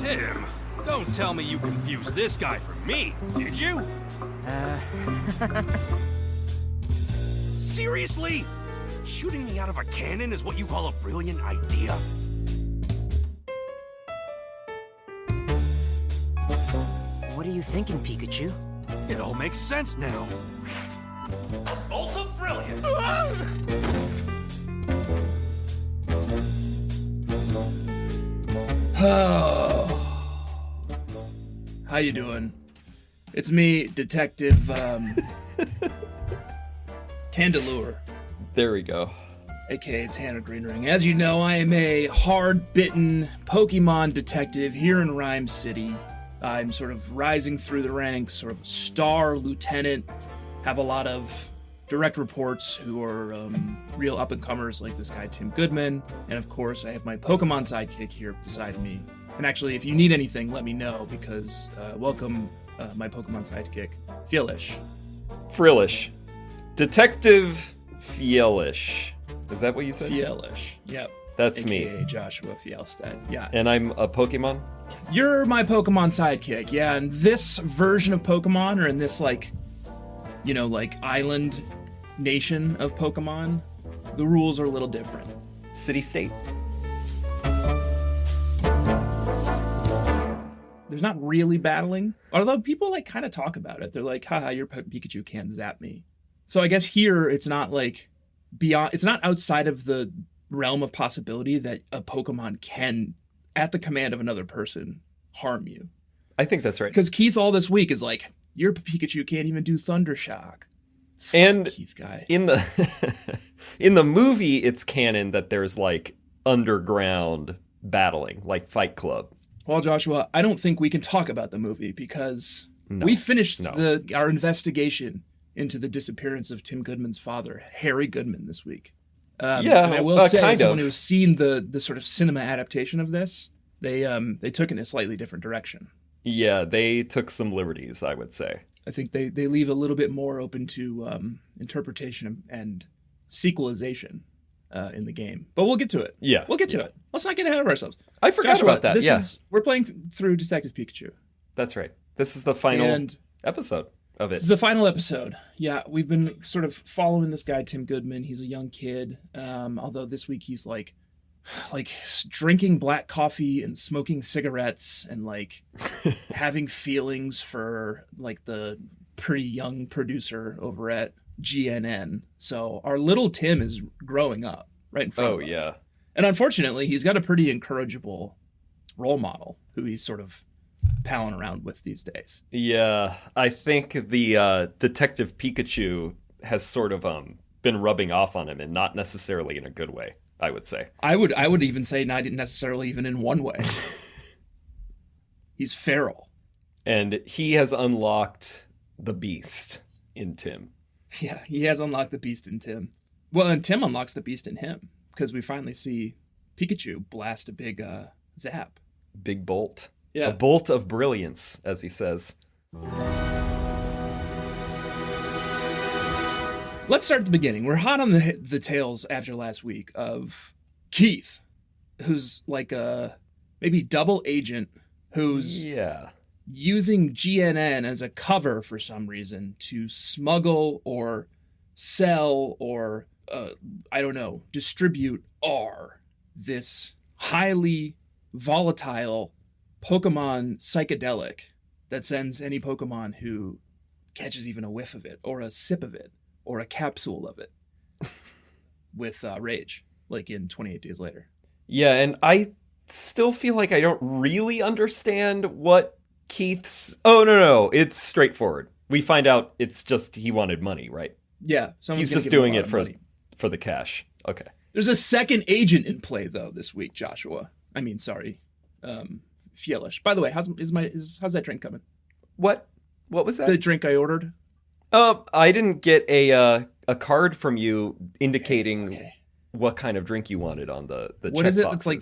Tim, don't tell me you confused this guy for me, did you? Seriously? Shooting me out of a cannon is what you call a brilliant idea? What are you thinking, Pikachu? It all makes sense now. Bolt of brilliance! How you doing? It's me, Detective Tandelure, There we go. aka Tanner Greenring. As you know, I am a hard-bitten Pokemon detective here in Ryme City. I'm sort of rising through the ranks, sort of a star lieutenant, have a lot of direct reports who are real up-and-comers like this guy Tim Goodman, and of course I have my Pokemon sidekick here beside me. And actually, if you need anything, let me know, because welcome my Pokemon sidekick, Fjillish. Frillish. Detective Fjillish. Is that what you said? Fjillish, yep. That's AKA me. Joshua Fjellstead, yeah. And I'm a Pokemon? You're my Pokemon sidekick, yeah, and this version of Pokemon, or in this, like, you know, like, island nation of Pokemon, the rules are a little different. City-state? There's not really battling, although people, like, kind of talk about it. They're like, haha, your Pikachu can't zap me. So I guess here, it's not, like, beyond, it's not outside of the realm of possibility that a Pokemon can, at the command of another person, harm you. I think that's right. Because Keith all this week is like, your Pikachu can't even do Thunder Shock. And Keith guy. in the movie, it's canon that there's like underground battling, like Fight Club. Well, Joshua, I don't think we can talk about the movie because we finished our investigation into the disappearance of Tim Goodman's father, Harry Goodman, this week. And I will say, as someone who's seen the sort of cinema adaptation of this, they took it in a slightly different direction. Yeah, they took some liberties, I would say. I think they leave a little bit more open to interpretation and sequelization in the game. But we'll get to it. Yeah. We'll get to it. Let's not get ahead of ourselves. I forgot Joshua, about that, we're playing through Detective Pikachu. That's right. This is the final episode of it. This is the final episode. Yeah, we've been sort of following this guy, Tim Goodman. He's a young kid. Although this week he's like drinking black coffee and smoking cigarettes and like having feelings for like the pretty young producer over at GNN. So our little Tim is growing up right in front of us. Oh, yeah. And unfortunately, he's got a pretty incorrigible role model who he's sort of palling around with these days. Yeah, I think the Detective Pikachu has sort of been rubbing off on him, and not necessarily in a good way, I would say. I would even say not necessarily even in one way. He's feral. And he has unlocked the beast in Tim. Yeah, he has unlocked the beast in Tim. Well, and Tim unlocks the beast in him, because we finally see Pikachu blast a big zap. Big bolt. Yeah. A bolt of brilliance, as he says. Let's start at the beginning. We're hot on the tails after last week of Keith, who's like a maybe double agent who's using GNN as a cover for some reason to smuggle or sell or, I don't know, distribute R, this highly volatile Pokemon psychedelic that sends any Pokemon who catches even a whiff of it or a sip of it or a capsule of it with rage, like in 28 Days Later. Yeah, and I still feel like I don't really understand what Keith's... Oh, no, it's straightforward. We find out it's just he wanted money, right? Yeah. He's just doing it for the cash. Okay. There's a second agent in play, though, this week, Joshua. I mean, sorry. Fjillish. By the way, how's that drink coming? What was that? The drink I ordered? I didn't get a card from you indicating what kind of drink you wanted on the what is it? boxes. It's like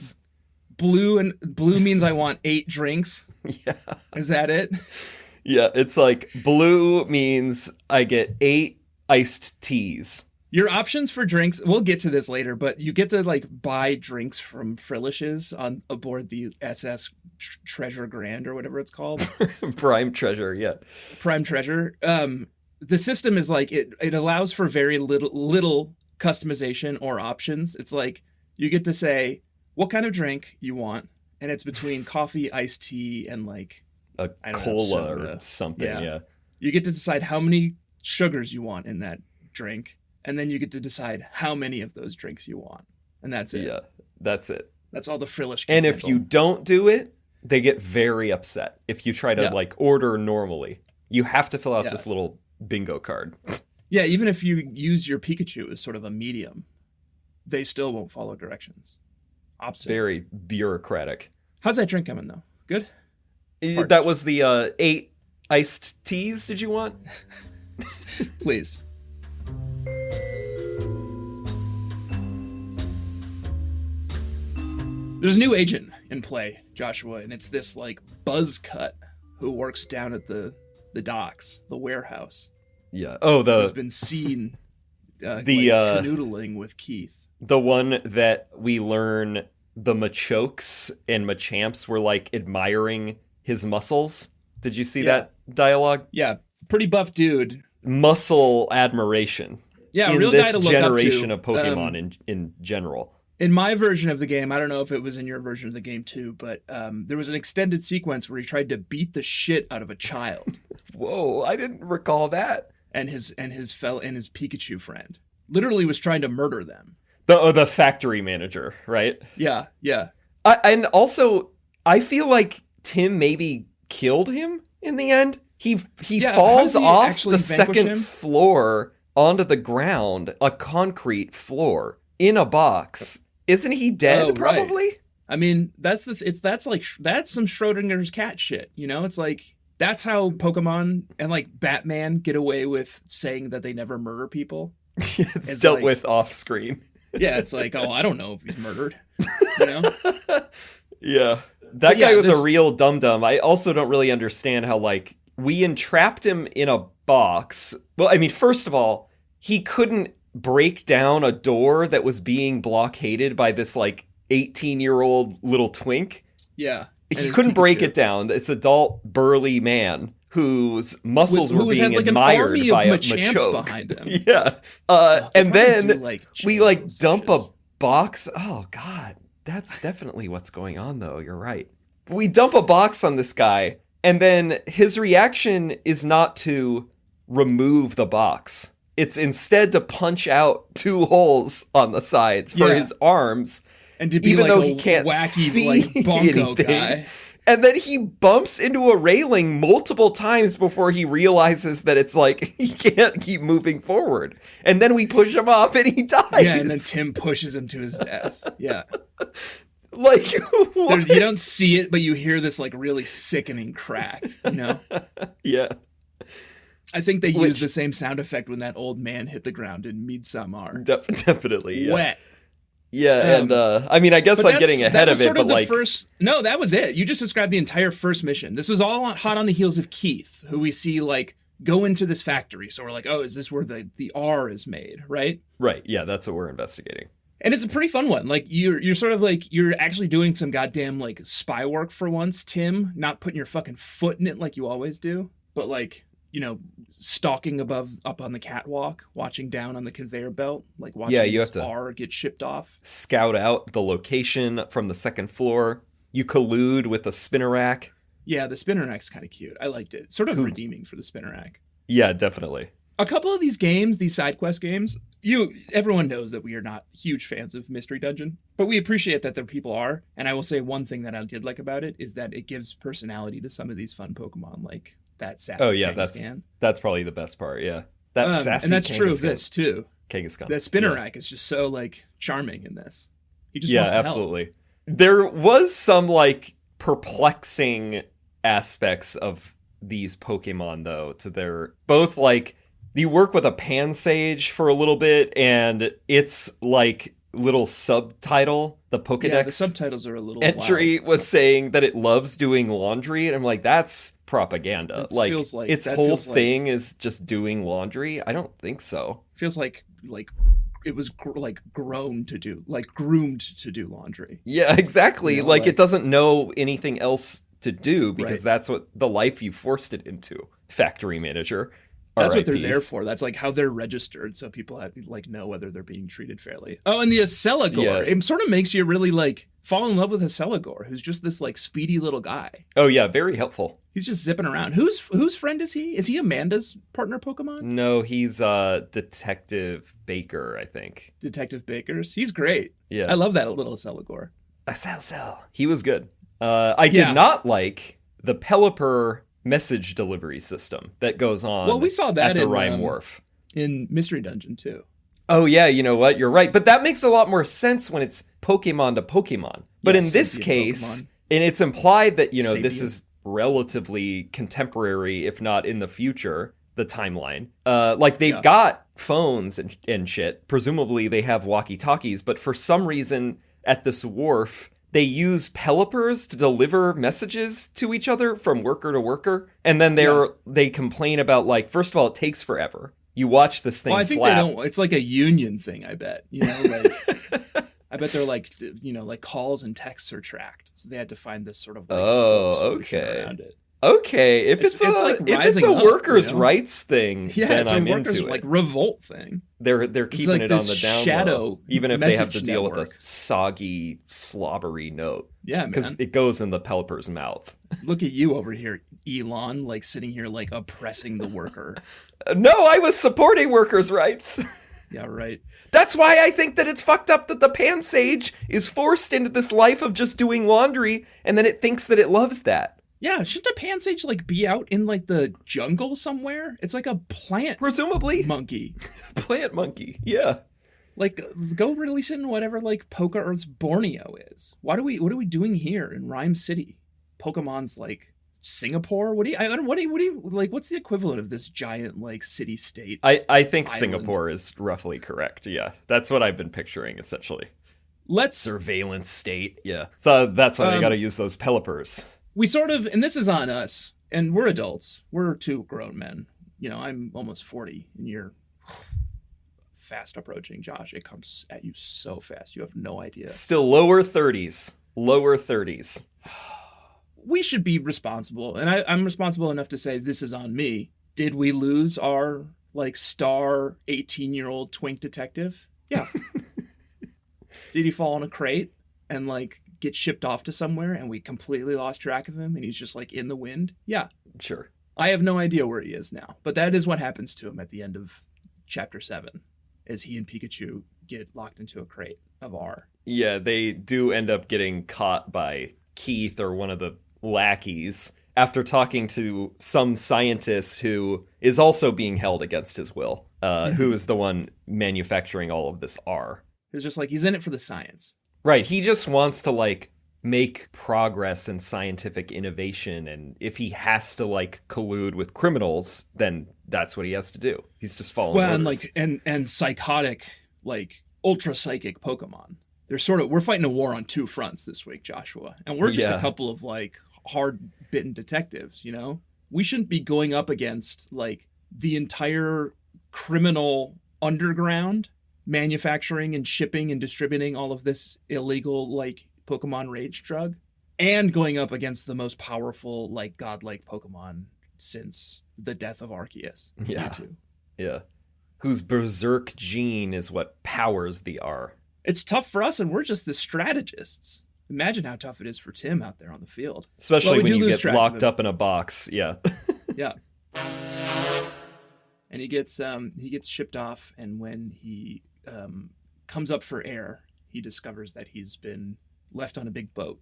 blue, and blue means I want 8 drinks. Yeah. Is that it? Yeah, it's like blue means I get 8 iced teas. Your options for drinks, we'll get to this later, but you get to like buy drinks from Fjillish's on aboard the SS Treasure Grand or whatever it's called. Prime Treasure, yeah. Prime Treasure. The system is like it allows for very little customization or options. It's like you get to say what kind of drink you want, and it's between coffee, iced tea, and like a cola or something. Yeah. You get to decide how many sugars you want in that drink, and then you get to decide how many of those drinks you want, and that's it. Yeah, that's it. That's all the Fjillish. And if you don't do it, they get very upset. If you try to like order normally, you have to fill out this little bingo card. Yeah, even if you use your Pikachu as sort of a medium, they still won't follow directions. Opposite. Very bureaucratic. How's that drink coming though? Good? That was the 8 iced teas. Did you want? Please. There's a new agent in play, Joshua, and it's this like buzz cut who works down at the docks, the warehouse. Yeah. Oh, who's been seen canoodling with Keith. The one that we learn the Machokes and Machamps were like admiring his muscles. Did you see that dialogue? Yeah, pretty buff dude. Muscle admiration. Yeah, in real this guy to look up to. generation of Pokemon in general. In my version of the game, I don't know if it was in your version of the game too, but there was an extended sequence where he tried to beat the shit out of a child. Whoa, I didn't recall that. And his Pikachu friend literally was trying to murder them. The factory manager, right? Yeah. And also, I feel like Tim maybe killed him in the end. He falls off the second floor onto the ground, a concrete floor in a box. Isn't he dead? Probably. Right. I mean, that's some Schrodinger's cat shit. You know, it's like that's how Pokemon and like Batman get away with saying that they never murder people. It's dealt with off screen. Yeah, it's like, oh, I don't know if he's murdered. You know? Yeah. That guy was a real dum-dum. I also don't really understand how, like, we entrapped him in a box. Well, I mean, first of all, he couldn't break down a door that was being blockaded by this, like, 18-year-old little twink. Yeah. He couldn't break it down. This adult, burly man whose muscles were being admired by a Machoke behind him. Yeah. And then we dump a box. Oh, God. That's definitely what's going on, though. You're right. We dump a box on this guy, and then his reaction is not to remove the box. It's instead to punch out 2 holes on the sides for his arms, and to be even like though a he can't wacky, see like, bonko anything. Guy. And then he bumps into a railing multiple times before he realizes that it's like he can't keep moving forward. And then we push him off and he dies. Yeah, and then Tim pushes him to his death. Yeah. Like, what? You don't see it, but you hear this like really sickening crack, you know? Yeah. I think they used the same sound effect when that old man hit the ground in Midsommar. Definitely, yeah. Wet. Yeah, and I mean, I guess I'm getting ahead of it, but like... No, that was it. You just described the entire first mission. This was all hot on the heels of Keith, who we see, like, go into this factory. So we're like, oh, is this where the R is made, right? Right, yeah, that's what we're investigating. And it's a pretty fun one. Like, you're sort of like, you're actually doing some goddamn, like, spy work for once, Tim. Not putting your fucking foot in it like you always do, but, like, you know, stalking up on the catwalk, watching down on the conveyor belt, like watching you have to R get shipped off. Scout out the location from the second floor. You collude with the spinner rack. Yeah, the spinner rack's kind of cute. I liked it. Sort of redeeming for the spinner rack. Yeah, definitely. A couple of these games, these side quest games, everyone knows that we are not huge fans of Mystery Dungeon, but we appreciate that there people are. And I will say one thing that I did like about it is that it gives personality to some of these fun Pokemon, like that sassy Kangaskhan. That's probably the best part, yeah. That sassy and that's Kangaskhan. true of this too. Kangaskhan. That spinner rack is just so like charming in this. He just wants to absolutely. help. There was some like perplexing aspects of these Pokemon though, to their both like you work with a Pansage for a little bit and it's like little subtitle, the Pokedex the subtitles are a little entry wild. Was saying that it loves doing laundry, and I'm like, that's propaganda. Its whole thing is just doing laundry. I don't think so. Feels like it was like grown to do, like groomed to do laundry. Yeah, exactly. You know, like it doesn't know anything else to do because Right. that's what the life you forced it into. Factory manager. That's what RIP. they're there for. That's like how they're registered, so people have, like know whether they're being treated fairly. Oh, and the Accelagor. Yeah. It sort of makes you really like fall in love with Accelagor, who's just this like speedy little guy. Oh yeah, very helpful. He's just zipping around. Whose friend is he? Is he Amanda's partner Pokemon? No, he's Detective Baker, I think. Detective Baker's. He's great. Yeah. I love that little Accelagor. He was good. I did not like the Pelipper message delivery system that goes on. Well, we saw that at the in Ryme Wharf. In Mystery Dungeon too. Oh yeah, you know what? You're right. But that makes a lot more sense when it's Pokemon to Pokemon. But in this case, Pokemon. and it's implied that, you know, this Sapient. is relatively contemporary, if not in the future, the timeline. Like they've got phones and shit. Presumably they have walkie-talkies, but for some reason at this wharf, they use Pelipers to deliver messages to each other from worker to worker. And then they complain about, like, first of all, it takes forever. You watch this thing Well, I think flap. they don't. It's like a union thing, I bet. You know, like I bet they're like, you know, like calls and texts are tracked, so they had to find this sort of like solution around it. Okay, if it's like if it's a rising up, workers' you know? rights thing, Yeah, then it's I'm a workers into it. like revolt thing. They're keeping like it on this the down shadow low, even if they have to message deal with a network. soggy, slobbery note. Yeah, Because man. it goes in the Pelipper's mouth. Look at you over here, Elon, like sitting here like oppressing the worker. No, I was supporting workers' rights. Yeah, right. That's why I think that it's fucked up that the Pan Sage is forced into this life of just doing laundry, and then it thinks that it loves that. Yeah, shouldn't a pansage like be out in like the jungle somewhere? It's like a plant Presumably. monkey. Plant monkey, yeah. Like, go release it in whatever like Poke Earth's Borneo is. What are we doing here in Ryme City? Pokemon's like Singapore. What do you like? What's the equivalent of this giant like city state? I think Island. Singapore is roughly correct. Yeah, that's what I've been picturing essentially. Let's Surveillance state. Yeah, so that's why they got to use those Pelipers. we sort of, and this is on us, and we're adults. We're two grown men. You know, I'm almost 40, and you're fast approaching, Josh. It comes at you so fast. You have no idea. Still lower 30s. Lower 30s. We should be responsible, and I'm responsible enough to say this is on me. Did we lose our like star 18-year-old twink detective? Yeah. Did he fall in a crate and like get shipped off to somewhere and we completely lost track of him and he's just like in the wind? Yeah. Sure. I have no idea where he is now, but that is what happens to him at the end of chapter 7, as he and Pikachu get locked into a crate of R. Yeah, they do end up getting caught by Keith or one of the lackeys after talking to some scientist who is also being held against his will, who is the one manufacturing all of this R. It's just like he's in it for the science. Right, he just wants to like make progress in scientific innovation, and if he has to like collude with criminals, then that's what he has to do. He's just following Well, orders. and psychotic, like ultra psychic Pokemon. We're fighting a war on two fronts this week, Joshua. And we're just a couple of like hard bitten detectives, you know? We shouldn't be going up against like the entire criminal underground manufacturing and shipping and distributing all of this illegal like Pokemon rage drug, and going up against the most powerful like godlike Pokemon since the death of Arceus. Yeah. Mewtwo. Yeah. Whose berserk gene is what powers the R. It's tough for us, and we're just the strategists. Imagine how tough it is for Tim out there on the field. Especially Well, we when do you lose get track of locked him. up in a box. Yeah. Yeah. And he gets shipped off, and when he comes up for air, he discovers that he's been left on a big boat,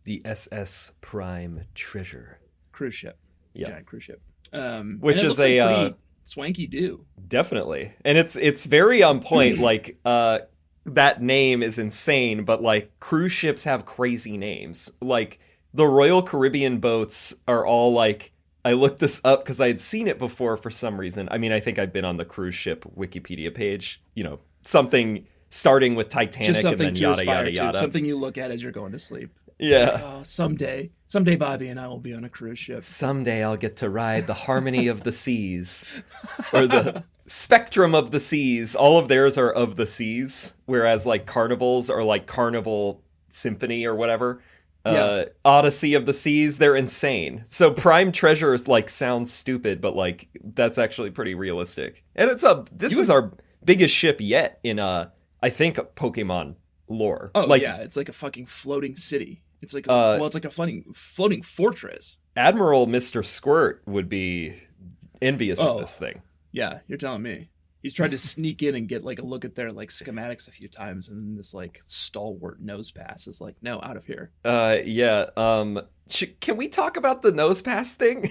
The SS Prime Treasure. cruise ship, Yeah. giant cruise ship, Which and it is looks like a pretty swanky do. definitely. And it's very on point. Like that name is insane, but like cruise ships have crazy names. Like the Royal Caribbean boats are all like, I looked this up because I had seen it before for some reason. I mean, I think I've been on the cruise ship Wikipedia page, you know, something starting with Titanic Just and something then to yada, aspire yada, to, yada. something you look at as you're going to sleep. Yeah. Oh, someday, Bobby and I will be on a cruise ship. Someday I'll get to ride the harmony of the seas, or the Spectrum of the Seas. All of theirs are of the seas, whereas like Carnival's are like Carnival Symphony or whatever. Odyssey of the Seas, they're insane. So Prime Treasure is like sounds stupid, but like that's actually pretty realistic. And this is our biggest ship yet in I think Pokemon lore. Oh like, yeah, it's like a fucking floating city. It's like it's like a floating fortress. Admiral Mr. Squirt would be envious of this thing. Yeah, you're telling me. He's tried to sneak in and get like a look at their like schematics a few times, and then this like stalwart nose pass is like, no, out of here. Can we talk about the nose pass thing?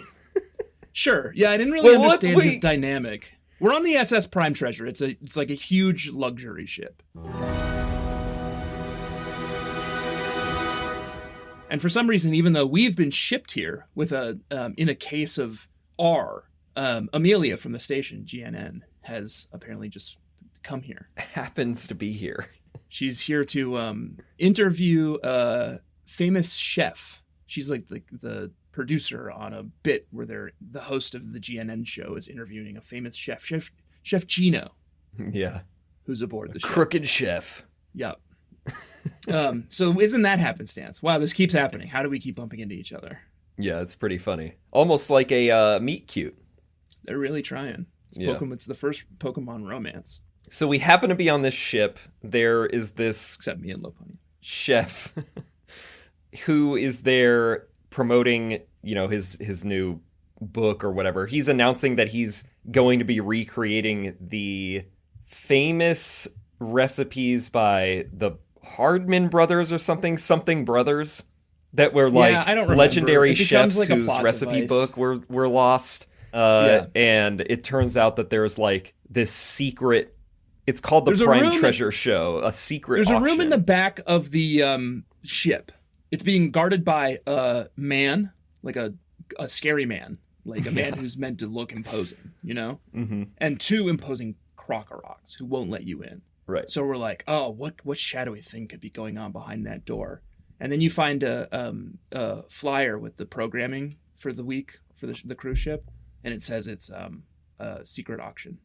Sure. Yeah, I didn't really understand his dynamic. We're on the SS Prime Treasure. It's like a huge luxury ship. And for some reason, even though we've been shipped here with in a case of R, Amelia from the station, GNN, has apparently just come here. Happens to be here. She's here to interview a famous chef. She's like the producer on a bit where the host of the GNN show is interviewing a famous chef, Chef Gino. Yeah. Who's aboard the ship. Crooked chef. Yep. So isn't that happenstance? Wow, this keeps happening. How do we keep bumping into each other? Yeah, it's pretty funny. Almost like a meet cute. They're really trying. It's the first Pokemon romance. So we happen to be on this ship. There is this... Except me and Lopunny. Chef who is there promoting, his new book or whatever. He's announcing that he's going to be recreating the famous recipes by the Hardman brothers or something brothers that were like legendary chefs like whose recipe book were lost. And it turns out that there's like this secret, it's called the Prime Treasure Show, a secret There's auction. a room in the back of the ship. It's being guarded by a man, like a scary man, like a man who's meant to look imposing, Mm-hmm. And two imposing Crocorocs who won't let you in. Right. So we're like, oh, what shadowy thing could be going on behind that door? And then you find a flyer with the programming for the week for the cruise ship, and it says it's a secret auction.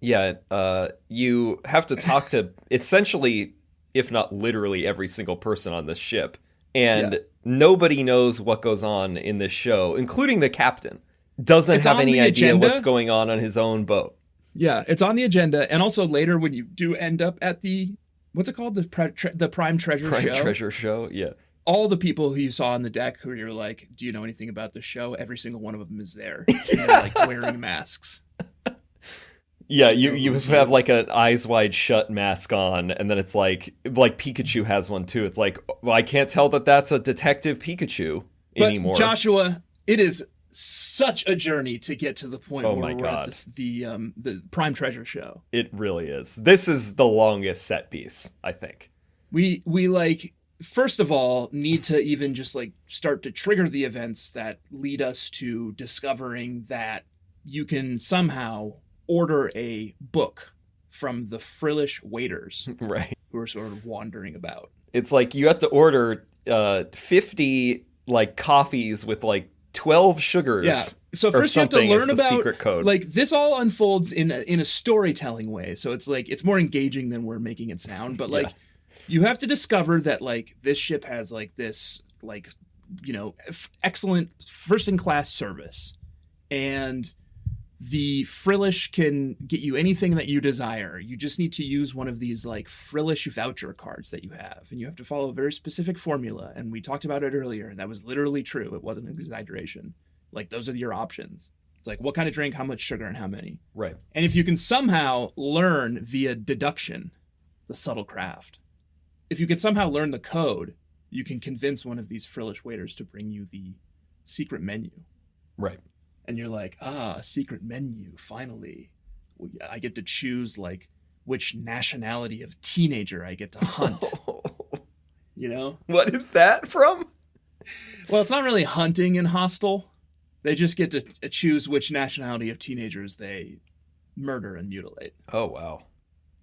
Yeah, you have to talk to essentially, if not literally, every single person on this ship, and nobody knows what goes on in this show, including the captain. Doesn't have any idea what's going on his own boat. Yeah, it's on the agenda, and also later when you do end up at the what's it called, the Prime Treasure Show? Prime Treasure Show, yeah. All the people who you saw on the deck who you're like, do you know anything about the show? Every single one of them is there. And they're like wearing masks. Yeah, you have like an eyes wide shut mask on, and then it's like Pikachu has one too. It's like, well, I can't tell that that's a Detective Pikachu anymore. But Joshua, it is such a journey to get to the point where we're at the Prime Treasure Show. It really is. This is the longest set piece, I think. We like, first of all, need to even just like start to trigger the events that lead us to discovering that you can somehow order a book from the Fjillish waiters, right, who are sort of wandering about. It's like you have to order 50 like coffees with like 12 sugars. Yeah. So first you have to learn about secret code. Like this all unfolds in a storytelling way. So it's like it's more engaging than we're making it sound. But like you have to discover that like this ship has like this like excellent first in class service, and the Fjillish can get you anything that you desire. You just need to use one of these like Fjillish voucher cards that you have, and you have to follow a very specific formula. And we talked about it earlier, and that was literally true. It wasn't an exaggeration. Like those are your options. It's like what kind of drink, how much sugar, and how many. Right. And if you can somehow learn via deduction, the subtle craft, if you can somehow learn the code, you can convince one of these Fjillish waiters to bring you the secret menu. Right. And you're like, a secret menu, finally. I get to choose, like, which nationality of teenager I get to hunt. What is that from? Well, it's not really hunting in Hostel. They just get to choose which nationality of teenagers they murder and mutilate. Oh, wow.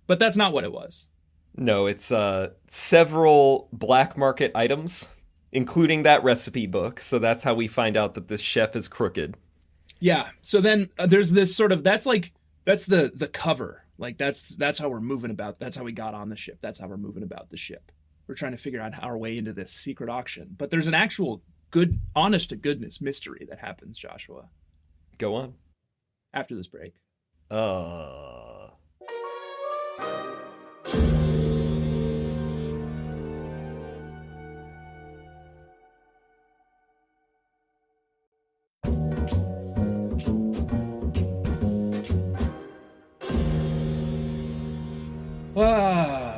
But that's not what it was. No, it's several black market items, including that recipe book. So that's how we find out that this chef is crooked. Yeah. So then there's this sort of, that's like That's the cover. Like that's how we're moving about. That's how we got on the ship. That's how we're moving about the ship. We're trying to figure out our way into this secret auction. But there's an actual good, honest to goodness mystery that happens, Joshua. Go on. After this break.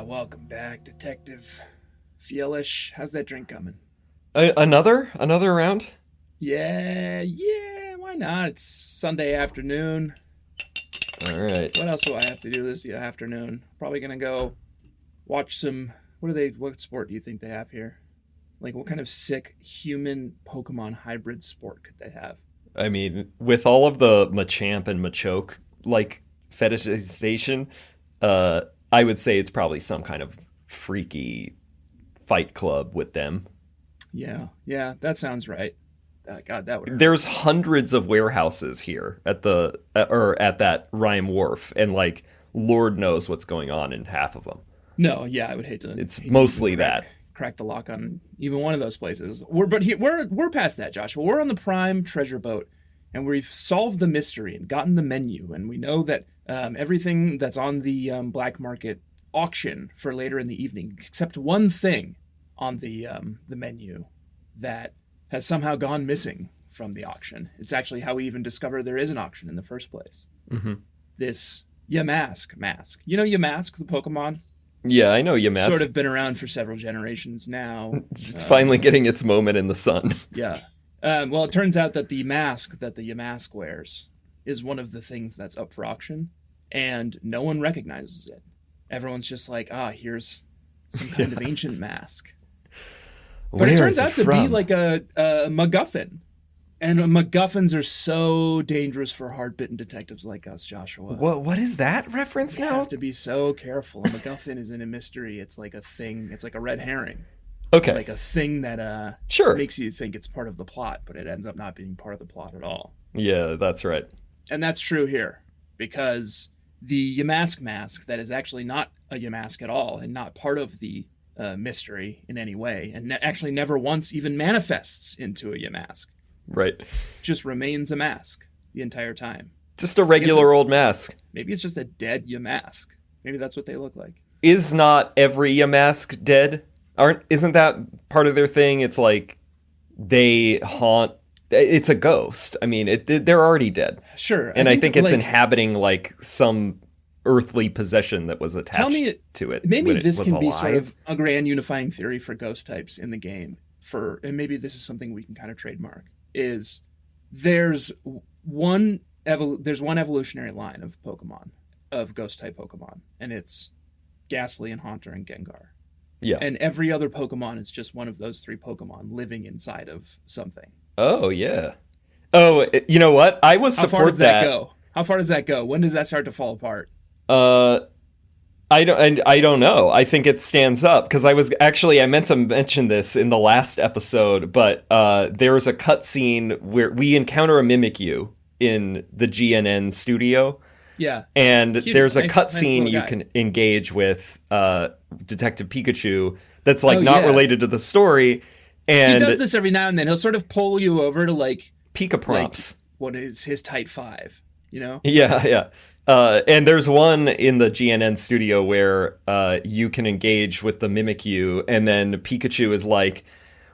Welcome back, Detective Fjillish. How's that drink coming? Another round? Yeah, why not? It's Sunday afternoon. All right. What else do I have to do this afternoon? Probably gonna go watch some. What sport do you think they have here? Like, what kind of sick human Pokemon hybrid sport could they have? I mean, with all of the Machamp and Machoke like fetishization, I would say it's probably some kind of freaky fight club with them. Yeah, that sounds right. God, that would hurt. There's hundreds of warehouses here at that Ryme Wharf, and like Lord knows what's going on in half of them. No, yeah, I would hate to. It's mostly that. Crack the lock on even one of those places. We're past that, Joshua. We're on the Prime treasure boat, and we've solved the mystery and gotten the menu, and we know that everything that's on the black market auction for later in the evening, except one thing on the menu that has somehow gone missing from the auction. It's actually how we even discover there is an auction in the first place. Mm-hmm. This Yamask mask. You know Yamask, the Pokemon? Yeah, I know Yamask. Sort of been around for several generations now. Just finally getting its moment in the sun. Yeah. Well, it turns out that the mask that the Yamask wears is one of the things that's up for auction, and no one recognizes it. Everyone's just like, here's some kind of ancient mask. But it turns out to be like a MacGuffin. And MacGuffins are so dangerous for hard-bitten detectives like us, Joshua. What is that reference now? You have to be so careful. A MacGuffin isn't a mystery. It's like a thing. It's like a red herring. Okay. Like a thing that sure makes you think it's part of the plot, but it ends up not being part of the plot at all. Yeah, that's right. And that's true here, because the Yamask mask that is actually not a Yamask at all and not part of the mystery in any way, and actually never once even manifests into a Yamask. Right. Just remains a mask the entire time. Just a regular old mask. Maybe it's just a dead Yamask. Maybe that's what they look like. Is not every Yamask dead? Isn't that part of their thing? It's like they haunt. It's a ghost. I mean, they're already dead. Sure. And I think it's inhabiting like some earthly possession that was attached to it. Maybe this can be sort of a grand unifying theory for ghost types in the game. And maybe this is something we can kind of trademark. Is there's one evolutionary line of Pokemon, of ghost type Pokemon, and it's Ghastly and Haunter and Gengar. Yeah. And every other Pokemon is just one of those three Pokemon living inside of something. Oh yeah. Oh, you know what? I would support that. How far does that go? When does that start to fall apart? I don't know. I think it stands up because I meant to mention this in the last episode, but there was a cutscene where we encounter a Mimikyu in the GNN studio. Yeah. And there's a cutscene you can engage with Detective Pikachu that's like not related to the story. And he does this every now and then. He'll sort of pull you over to like Pika prompts. Like, what is his Type 5, you know? Yeah. And there's one in the GNN studio where you can engage with the Mimikyu, and then Pikachu is like,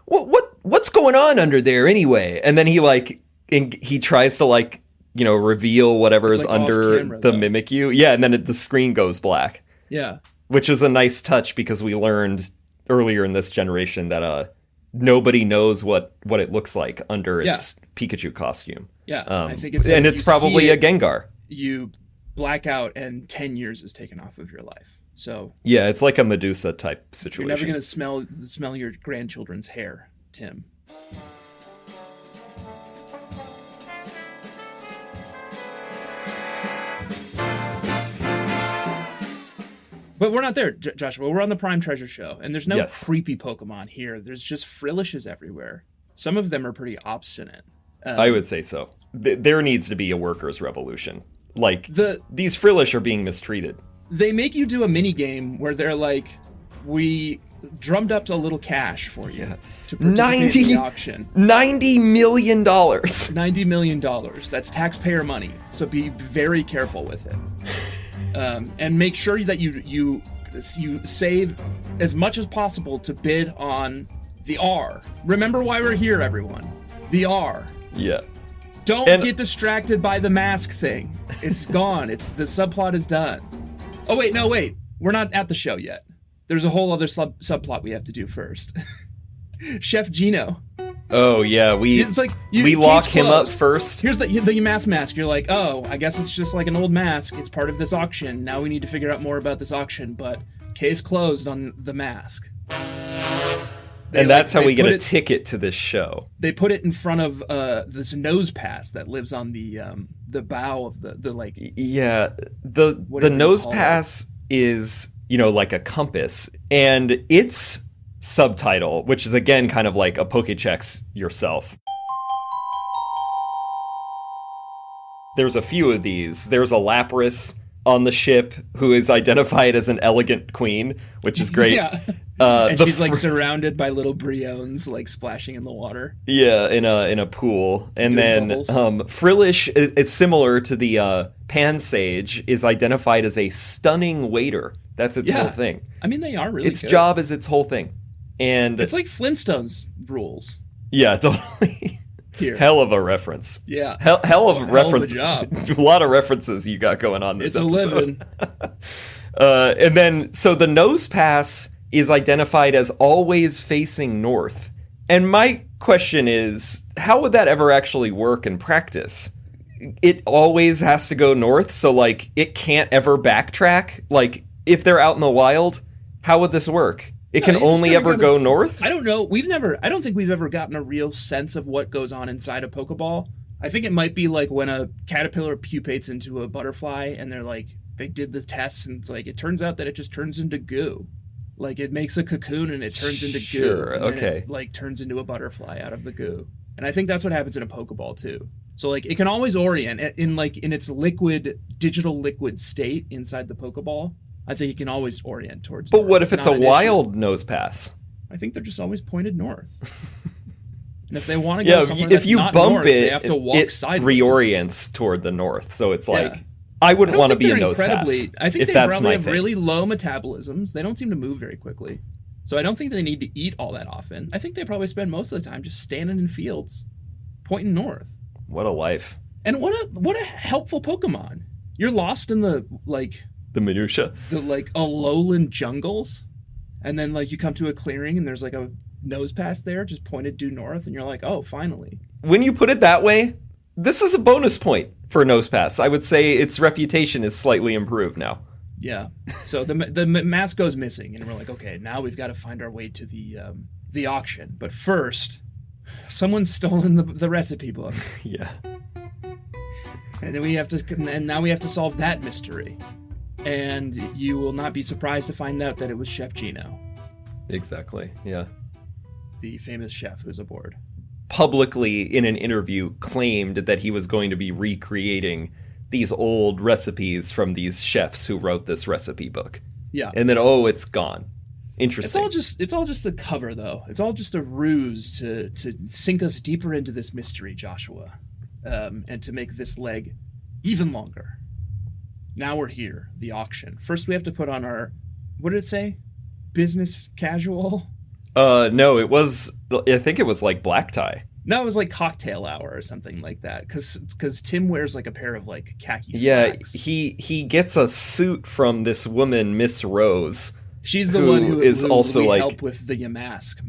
"What's going on under there anyway?" And then he tries to like, you know, reveal whatever is under the Mimikyu. Yeah, and then the screen goes black. Yeah, which is a nice touch because we learned earlier in this generation that nobody knows what it looks like under its Pikachu costume. Yeah, I think it's probably a Gengar. You black out and 10 years is taken off of your life. So yeah, it's like a Medusa type situation. You're never going to smell your grandchildren's hair, Tim. But we're not there, Joshua. We're on the Prime Treasure Show, and there's no creepy Pokemon here. There's just Frillishes everywhere. Some of them are pretty obstinate. I would say so. There needs to be a workers' revolution Like, these Fjillish are being mistreated. They make you do a mini game where they're like, we drummed up a little cash for you to participate in the auction. $90 million. $90 million. That's taxpayer money. So be very careful with it. And make sure that you save as much as possible to bid on the R. Remember why we're here, everyone. The R. Yeah. Don't get distracted by the mask thing. It's gone. The subplot is done. Oh, wait. We're not at the show yet. There's a whole other subplot we have to do first. Chef Gino. Oh, yeah. We lock him up first. Here's the mask. You're like, oh, I guess it's just like an old mask. It's part of this auction. Now we need to figure out more about this auction, but case closed on the mask. And that's how we get a ticket to this show. They put it in front of this nose pass that lives on the bow of the like. Yeah, the nose pass is, like a compass, and its subtitle, which is again kind of like a Pokéchex yourself. There's a few of these. There's a Lapras on the ship who is identified as an elegant queen, which is great. Yeah. And she's like surrounded by little briones like splashing in the water. Yeah, in a pool. And doing then bubbles. Fjillish is similar to the Pan Sage, is identified as a stunning waiter. That's its whole thing. I mean, they are really its good. job is its whole thing. And it's like Flintstones rules. Yeah, totally. Here. Hell of a reference. Yeah. Hell of a reference. Hell of a job. A lot of references you got going on this it's episode. It's a living. And then, so the nose pass is identified as always facing north. And my question is, how would that ever actually work in practice? It always has to go north, so like it can't ever backtrack? Like if they're out in the wild, how would this work? It can only ever go north? I don't know. I don't think we've ever gotten a real sense of what goes on inside a Pokeball. I think it might be like when a caterpillar pupates into a butterfly and they're like, they did the tests and it's like, it turns out that it just turns into goo. Like it makes a cocoon and it turns into goo. And okay. it like turns into a butterfly out of the goo. And I think that's what happens in a Pokeball too. So like it can always orient in its digital liquid state inside the Pokeball. I think it can always orient towards But north. what if it's a wild nose pass? I think they're just always pointed north. And if they want to go somewhere if you that's not bump north, it, they have to walk it sideways. Reorients toward the north. So it's like, I wouldn't want to be a nose pass. I think if they that's probably my have thing. really low metabolisms. They don't seem to move very quickly. So I don't think they need to eat all that often. I think they probably spend most of the time just standing in fields, pointing north. What a life. And what a helpful Pokemon. You're lost in the minutia. The Alolan jungles, and then you come to a clearing and there's like a nose pass there just pointed due north, and you're like, oh, finally. When you put it that way, this is a bonus point for nose pass. I would say its reputation is slightly improved now. Yeah. So the mask goes missing, and we're like, okay, now we've got to find our way to the auction. But first, someone's stolen the recipe book. Yeah. And then now we have to solve that mystery. And you will not be surprised to find out that it was Chef Gino. Exactly, yeah. The famous chef who's aboard. Publicly, in an interview, claimed that he was going to be recreating these old recipes from these chefs who wrote this recipe book. Yeah. And then, it's gone. Interesting. It's all just a cover, though. It's all just a ruse to sink us deeper into this mystery, Joshua. And to make this leg even longer. Now we're here, the auction. First, we have to put on our, what did it say? Business casual? No, I think it was like black tie. No, it was like cocktail hour or something like that. Because Tim wears like a pair of khaki Yeah, slacks. he gets a suit from this woman, Miss Rose. She's the one who is also we help with the mask.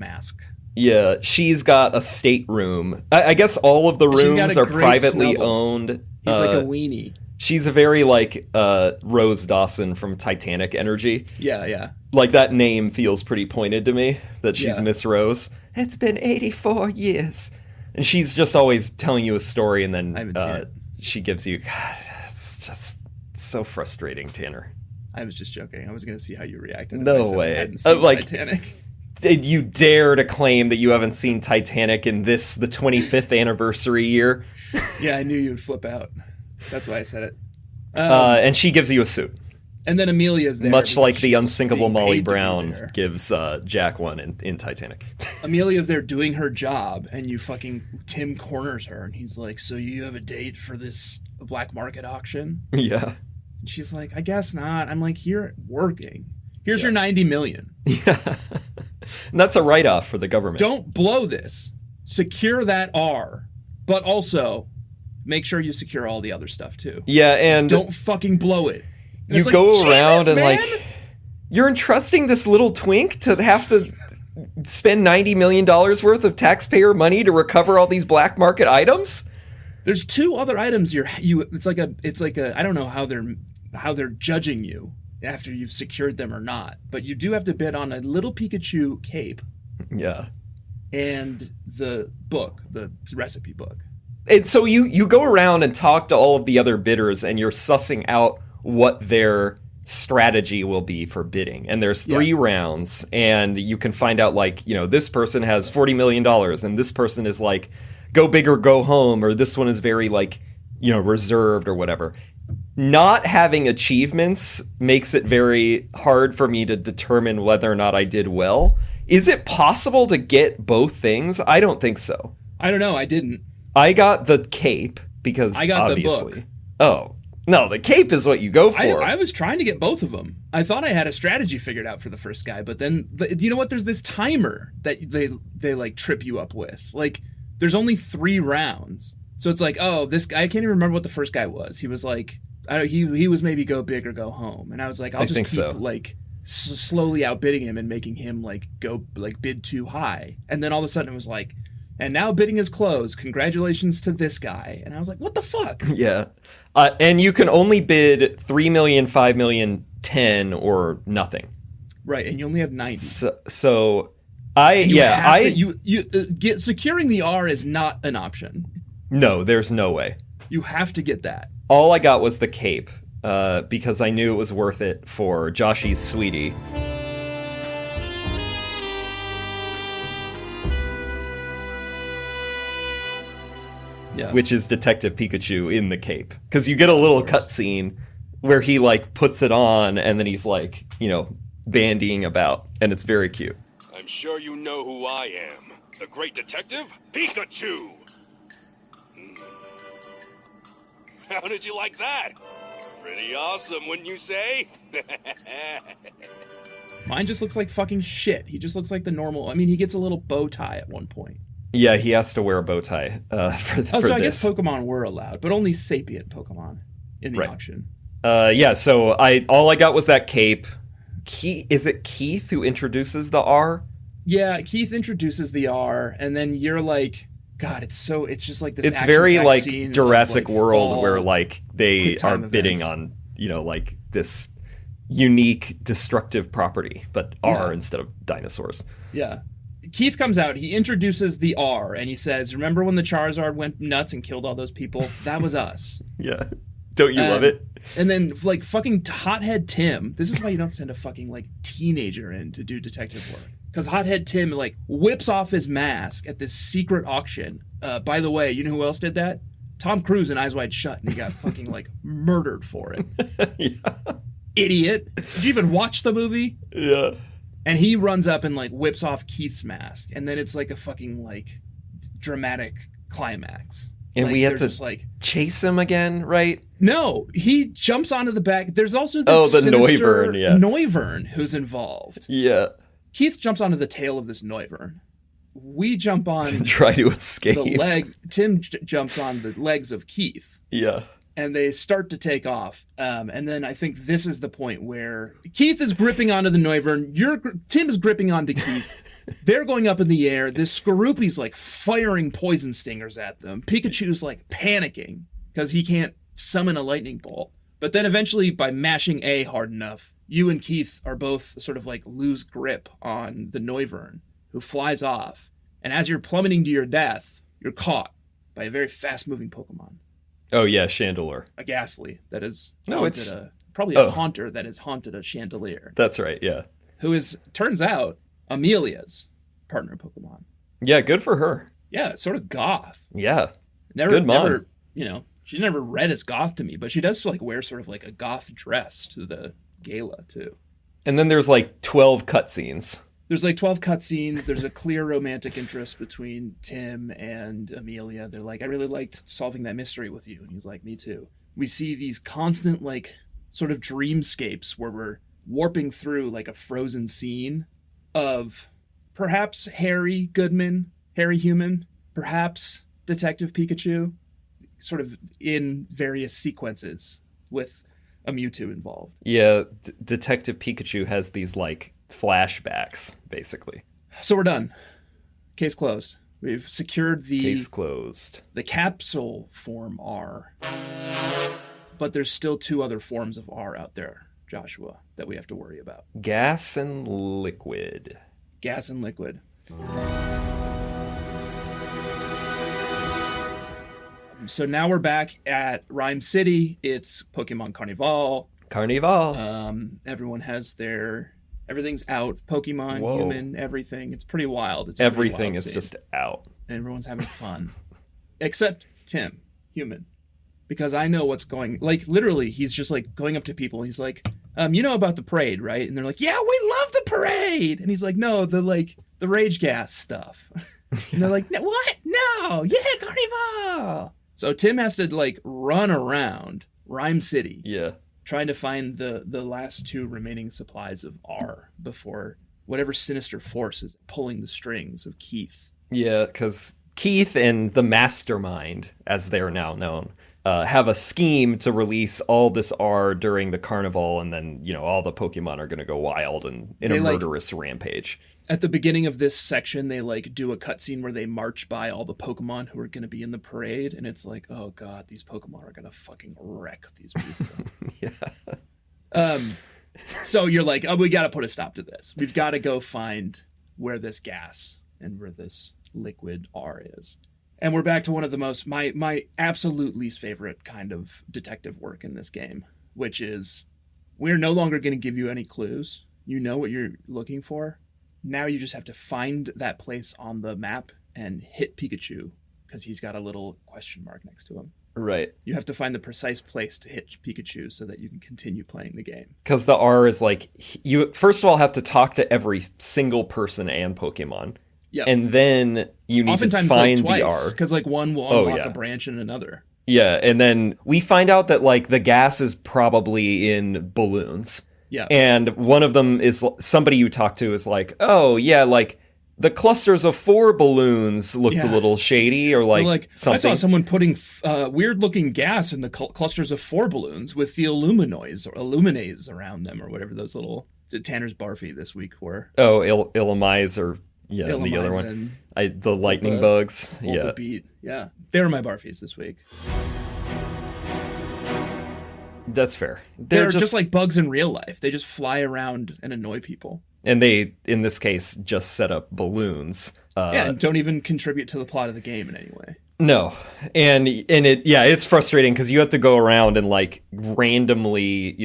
Yeah, she's got a stateroom. I guess all of the rooms are privately snuggle. Owned. He's like a weenie. She's a very Rose Dawson from Titanic energy. Yeah. Like that name feels pretty pointed to me, that she's Yeah. Miss Rose. It's been 84 years. And she's just always telling you a story, and then I haven't seen it. she gives you... God, it's just so frustrating, Tanner. I was just joking. I was going to see how you reacted. No way. I hadn't seen Titanic. You dare to claim that you haven't seen Titanic in the 25th anniversary year? Yeah, I knew you would flip out. That's why I said it. And she gives you a suit. And then Amelia's there. Much like the unsinkable Molly Brown gives Jack one in Titanic. Amelia's there doing her job, and Tim corners her, and he's like, so you have a date for this black market auction? Yeah. And she's like, I guess not. I'm like, you're working. Here's your $90 million. Yeah. And that's a write-off for the government. Don't blow this. Secure that R, but also make sure you secure all the other stuff too. Yeah, and don't fucking blow it. You go around and man? Like, you're entrusting this little twink to have to spend $90 million worth of taxpayer money to recover all these black market items? There's 2 other items it's like a I don't know how they're judging you after you've secured them or not, but you do have to bid on a little Pikachu cape. Yeah. And the book, the recipe book. And so you go around and talk to all of the other bidders, and you're sussing out what their strategy will be for bidding. And there's 3 rounds, and you can find out, like, this person has $40 million, and this person is like, go big or go home, or this one is very, like, reserved or whatever. Not having achievements makes it very hard for me to determine whether or not I did well. Is it possible to get both things? I don't think so. I don't know. I didn't. I got the cape because I got obviously. The book. Oh, no, the cape is what you go for. I was trying to get both of them. I thought I had a strategy figured out for the first guy, but then, you know what? There's this timer that they like trip you up with. Like, there's only 3 rounds. So it's like, oh, this guy, I can't even remember what the first guy was. He was like, he was maybe go big or go home. And I was like, I'll just keep like slowly outbidding him and making him like go like bid too high. And then all of a sudden it was like, and now bidding is closed. Congratulations to this guy. And I was like, what the fuck? Yeah. And you can only bid 3 million, 5 million, 10 or nothing. Right. And you only have 90. So securing the R is not an option. No, there's no way. You have to get that. All I got was the cape because I knew it was worth it for Joshy's sweetie. Yeah. Which is Detective Pikachu in the cape. Because you get a little cutscene where he like puts it on and then he's like, bandying about, and it's very cute. I'm sure you know who I am. The great detective, Pikachu! How did you like that? Pretty awesome, wouldn't you say? Mine just looks like fucking shit. He just looks like the normal. I mean, he gets a little bow tie at one point. Yeah, he has to wear a bow tie for this. I guess Pokemon were allowed, but only sapient Pokemon in the auction. So all I got was that cape. Is it Keith who introduces the R? Yeah, Keith introduces the R, and then you're like, God, it's just like this. It's very like Jurassic World, where like they are bidding on like this unique destructive property, but R instead of dinosaurs. Yeah. Keith comes out, he introduces the R, and he says, remember when the Charizard went nuts and killed all those people? That was us. Yeah. Don't you love it? And then, like, fucking Hothead Tim, this is why you don't send a fucking, like, teenager in to do detective work. Because Hothead Tim, like, whips off his mask at this secret auction. By the way, you know who else did that? Tom Cruise in Eyes Wide Shut, and he got fucking, like, murdered for it. Yeah. Idiot. Did you even watch the movie? Yeah. And he runs up and like whips off Keith's mask, and then it's like a fucking like dramatic climax. And like, we have to just, like, chase him again, right? No, he jumps onto the back. There's also this Noivern, Noivern who's involved. Yeah. Keith jumps onto the tail of this Noivern. We jump on to try to escape. The leg. Tim jumps on the legs of Keith. Yeah. And they start to take off. And then I think this is the point where Keith is gripping onto the Noivern. Tim is gripping onto Keith. They're going up in the air. This Skorupi's like firing poison stingers at them. Pikachu's like panicking because he can't summon a lightning bolt. But then eventually by mashing A hard enough, you and Keith are both sort of like lose grip on the Noivern, who flies off. And as you're plummeting to your death, you're caught by a very fast moving Pokemon. Oh, yeah, Chandelure. A Ghastly that is probably a haunter that has haunted a Chandelier. That's right, yeah. Who is, turns out, Amelia's partner Pokemon. Yeah, good for her. Yeah, sort of goth. Yeah, good mom. Never, She never read as goth to me, but she does like wear sort of like a goth dress to the gala too. And then there's like 12 cutscenes. There's like 12 cutscenes. There's a clear romantic interest between Tim and Amelia. They're like, I really liked solving that mystery with you. And he's like, me too. We see these constant like sort of dreamscapes where we're warping through like a frozen scene of perhaps Harry Human, perhaps Detective Pikachu, sort of in various sequences with a Mewtwo involved. Yeah, Detective Pikachu has these like flashbacks, basically. So we're done. Case closed. We've secured the case closed. The capsule form R. But there's still 2 other forms of R out there, Joshua, that we have to worry about. Gas and liquid. Gas and liquid. So now we're back at Ryme City. It's Pokemon Carnival. Everyone has everything's out. Pokemon, human, everything. It's pretty wild. It's everything is just out. And everyone's having fun. Except Tim, human. Because I know what's going... Like, literally, he's just, like, going up to people. He's like, you know about the parade, right? And they're like, yeah, we love the parade! And he's like, no, the rage gas stuff. And they're like, no, what? No! Yeah, Carnival! So Tim has to, like, run around Ryme City. Yeah. Trying to find the last 2 remaining supplies of R before whatever sinister force is pulling the strings of Keith. Yeah, because Keith and the Mastermind, as they're now known, have a scheme to release all this R during the carnival, and then, all the Pokemon are going to go wild and in a murderous rampage. At the beginning of this section, they do a cutscene where they march by all the Pokemon who are going to be in the parade, and it's like, oh god, these Pokemon are going to fucking wreck these people. Yeah. So you're like, oh, we got to put a stop to this. We've got to go find where this gas and where this liquid R is. And we're back to one of the most, my absolute least favorite kind of detective work in this game, which is we're no longer going to give you any clues. You know what you're looking for. Now you just have to find that place on the map and hit Pikachu because he's got a little question mark next to him. Right. You have to find the precise place to hit Pikachu so that you can continue playing the game. Because the R is like, you first of all have to talk to every single person and Pokemon. Yeah. And then you need to find the R. Because one will unlock a branch in another. Yeah, and then we find out that the gas is probably in balloons. Yeah. And one of them is somebody you talk to is like, oh, yeah, the clusters of 4 balloons looked a little shady or something. I saw someone putting weird-looking gas in the clusters of 4 balloons with the illuminays around them or whatever those little Tanner's Barfy this week were. Oh, Illumise or... Yeah, and the other one. The lightning bugs. Yeah. Beat. Yeah. They were my Barfies this week. That's fair. They're just like bugs in real life. They just fly around and annoy people. And they, in this case, just set up balloons. And don't even contribute to the plot of the game in any way. No. And it's frustrating because you have to go around and randomly,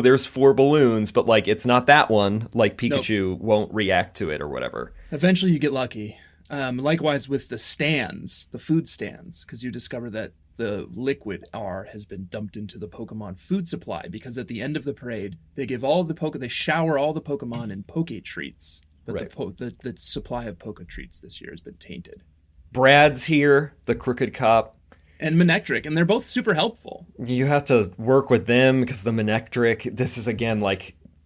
there's 4 balloons, but it's not that one. Pikachu won't react to it or whatever. Eventually you get lucky. Likewise with the stands, the food stands, because you discover that the liquid R has been dumped into the Pokemon food supply because at the end of the parade, they give they shower all the Pokemon in Poke Treats. But the supply of Poke Treats this year has been tainted. Brad's here, the crooked cop. And Manectric, and they're both super helpful. You have to work with them because the Manectric, this is again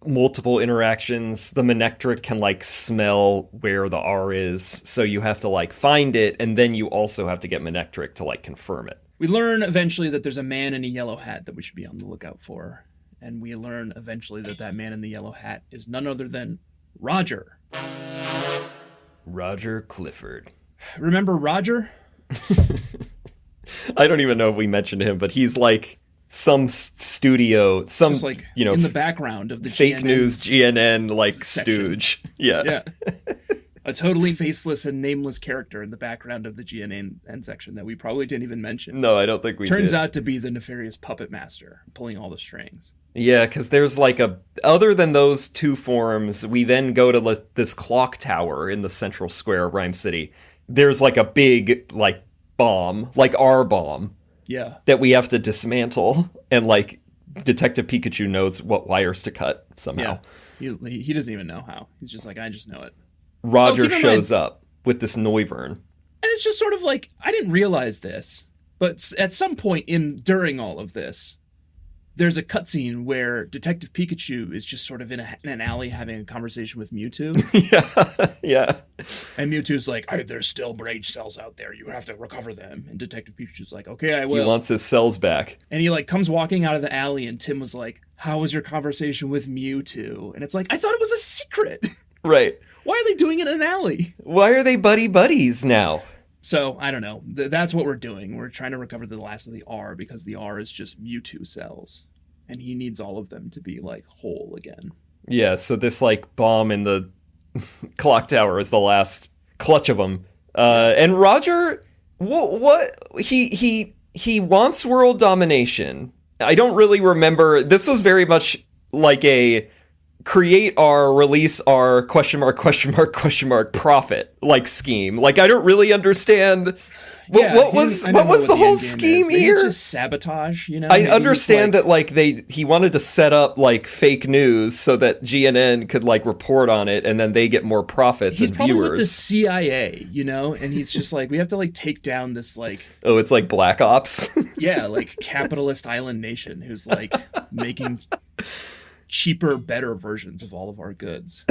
multiple interactions. The Manectric can smell where the R is, so you have to find it, and then you also have to get Manectric to confirm it. We learn eventually that there's a man in a yellow hat that we should be on the lookout for. And we learn eventually that man in the yellow hat is none other than Roger. Roger Clifford. Remember Roger? I don't even know if we mentioned him, but he's some studio, just in the background of the fake news GNN stooge. Yeah. A totally faceless and nameless character in the background of the GNN section that we probably didn't even mention. No, I don't think we Turns did. out to be the nefarious puppet master pulling all the strings. Yeah, because there's other than those 2 forms, we then go to this clock tower in the central square of Ryme City. There's a big bomb, R bomb, Yeah. That we have to dismantle, and like Detective Pikachu knows what wires to cut somehow. Yeah. He doesn't even know how. He's just like, I just know it. Roger shows up with this Noivern. And it's just sort of like, I didn't realize this, but at some point during all of this, there's a cutscene where Detective Pikachu is just sort of in an alley having a conversation with Mewtwo. Yeah. And Mewtwo's like, there's still rage cells out there. You have to recover them. And Detective Pikachu's like, okay, I will. He wants his cells back. And he like comes walking out of the alley, and Tim was like, how was your conversation with Mewtwo? And it's like, I thought it was a secret. Right. Why are they doing it in an alley? Why are they buddies now? So, I don't know. That's what we're doing. We're trying to recover the last of the R, because the R is just Mewtwo cells. And he needs all of them to be, like, whole again. Yeah, so this, like, bomb in the clock tower is the last clutch of them. And Roger, what he wants world domination. I don't really remember. This was very much like a create our, release our, question mark, profit, like, scheme. Like, I don't really understand what was the whole scheme here? It's just sabotage, you know? I understand that, like, he wanted to set up, like, fake news so that GNN could, like, report on it, and then they get more profits and viewers. He's probably with the CIA, you know? And he's just like, we have to, like, take down this, like... Oh, it's like Black Ops? Yeah, like, capitalist island nation who's, like, making... cheaper, better versions of all of our goods.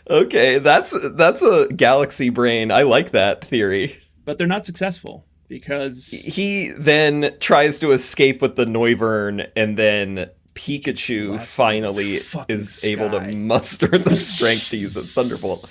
Okay, that's a galaxy brain. I like that theory. But they're not successful, because... He then tries to escape with the Noivern, and then Pikachu finally is able to muster the strength to use a Thunderbolt.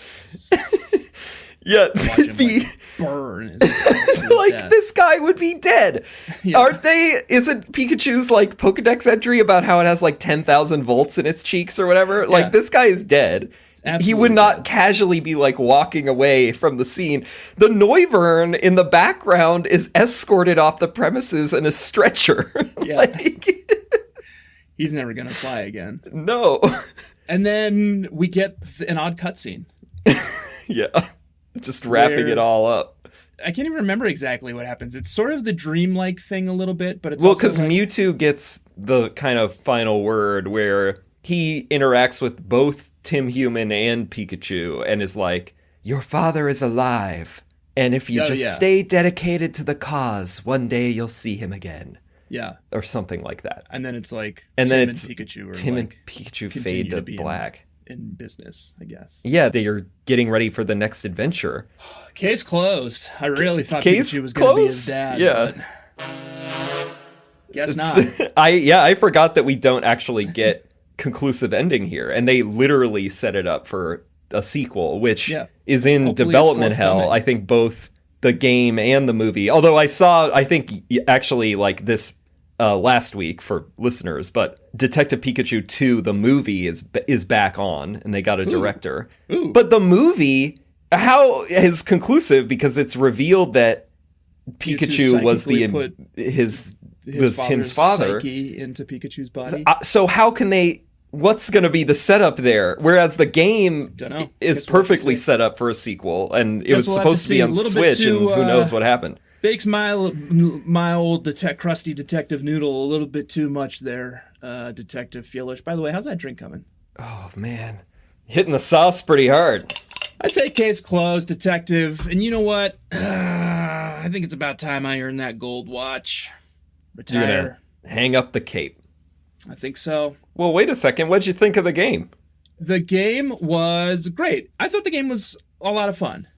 Yeah, watch him, like, burn. Like, this guy would be dead. Yeah. Aren't they? Isn't Pikachu's, like, Pokedex entry about how it has, like, 10,000 volts in its cheeks or whatever? Yeah. Like, this guy is dead. He would not casually be, like, walking away from the scene. The Noivern in the background is escorted off the premises in a stretcher. Yeah. Like... He's never gonna fly again. No. And then we get an odd cutscene. Yeah. Just wrapping it all up. I can't even remember exactly what happens. It's sort of the dreamlike thing a little bit, but it's because Mewtwo gets the kind of final word where he interacts with both Tim Human and Pikachu and is like, your father is alive, and if you stay dedicated to the cause, one day you'll see him again. Yeah. Or something like that. And then it's like Tim and Pikachu fade to black. In business, I guess. Yeah, they are getting ready for the next adventure. Case closed. I really thought Pikachu was going to be his dad. Yeah. But guess not. I forgot that we don't actually get conclusive ending here, and they literally set it up for a sequel, which is in hopefully development hell. I think both the game and the movie. Although I think actually, like, this last week for listeners, but Detective Pikachu 2, the movie, is back on, and they got a director. Ooh. But the movie, how is conclusive, because it's revealed that Pikachu was Tim's father. Psyche into Pikachu's body. So how can they? What's going to be the setup there? Whereas the game is perfectly set up for a sequel, and it was supposed to be on Switch, and who knows what happened. Bakes my old crusty detective noodle a little bit too much there, Detective Fjillish. By the way, how's that drink coming? Oh, man. Hitting the sauce pretty hard. I say case closed, Detective. And you know what? I think it's about time I earned that gold watch. Retire. You're gonna hang up the cape. I think so. Well, wait a second. What'd you think of the game? The game was great. I thought the game was a lot of fun.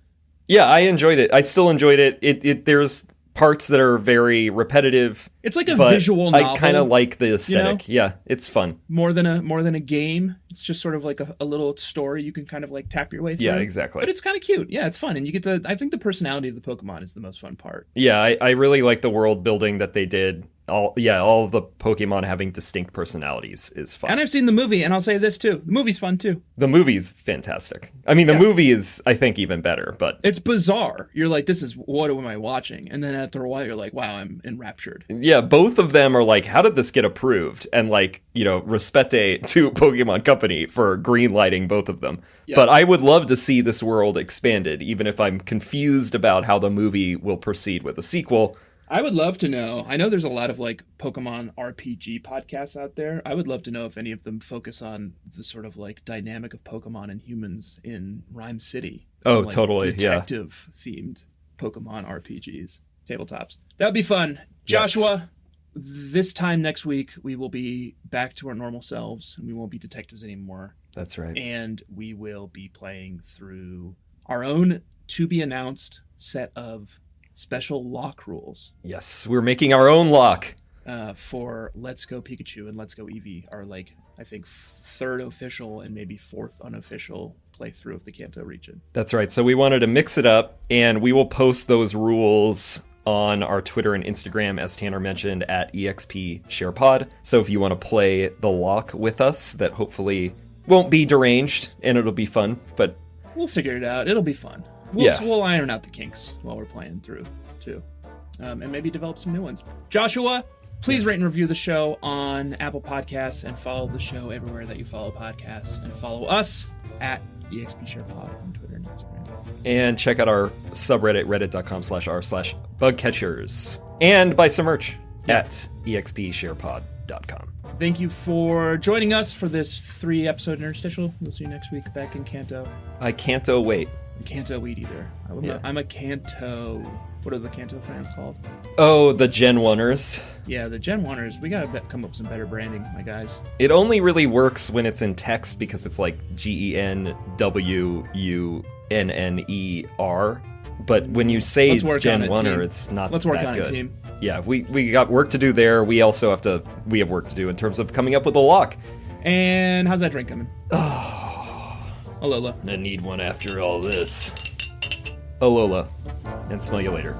Yeah, I enjoyed it. I still enjoyed it. There's parts that are very repetitive. It's like a visual novel. I kind of like the aesthetic. You know? Yeah, it's fun. More than a game. It's just sort of like a little story you can kind of like tap your way through. Yeah, exactly. But it's kind of cute. Yeah, it's fun. And you get to, I think the personality of the Pokemon is the most fun part. Yeah, I really like the world building that they did. All of the Pokemon having distinct personalities is fun. And I've seen the movie, and I'll say this too. The movie's fun too. The movie's fantastic. I mean, the movie is, I think, even better, but... It's bizarre. You're like, what am I watching? And then after a while, you're like, wow, I'm enraptured. Yeah, both of them are like, how did this get approved? And like, respete to Pokemon Company for green lighting both of them. Yeah. But I would love to see this world expanded, even if I'm confused about how the movie will proceed with a sequel. I would love to know. I know there's a lot of like Pokemon RPG podcasts out there. I would love to know if any of them focus on the sort of like dynamic of Pokemon and humans in Ryme City. Oh, totally. Detective themed Pokemon RPGs, tabletops. That would be fun. Joshua, this time next week, we will be back to our normal selves and we won't be detectives anymore. That's right. And we will be playing through our own to be announced set of special lock rules. Yes, we're making our own lock. For Let's Go Pikachu and Let's Go Eevee, our like I think third official and maybe fourth unofficial playthrough of the Kanto region. That's right. So we wanted to mix it up, and we will post those rules on our Twitter and Instagram, as Tanner mentioned, at EXPSharePod. So if you want to play the lock with us, that hopefully won't be deranged, and it'll be fun, but we'll figure it out. It'll be fun. We'll iron out the kinks while we're playing through, too. And maybe develop some new ones. Joshua, please rate and review the show on Apple Podcasts and follow the show everywhere that you follow podcasts. And follow us at EXPSharePod on Twitter and Instagram. And check out our subreddit, reddit.com/r/bugcatchers. And buy some merch at EXPSharePod.com. Thank you for joining us for this 3-episode interstitial. We'll see you next week back in Kanto. I can't wait. I can't eat either. I'm a Kanto. What are the Kanto fans called? Oh, the Gen 1ers. Yeah, the Gen 1ers. We gotta come up with some better branding, my guys. It only really works when it's in text because it's like GENWUNNER. But when you say Gen 1er, it's not that good. Let's work on it, team. Yeah, we got work to do there. We also have work to do in terms of coming up with a lock. And how's that drink coming? Alola. I need one after all this. Alola. And smell you later.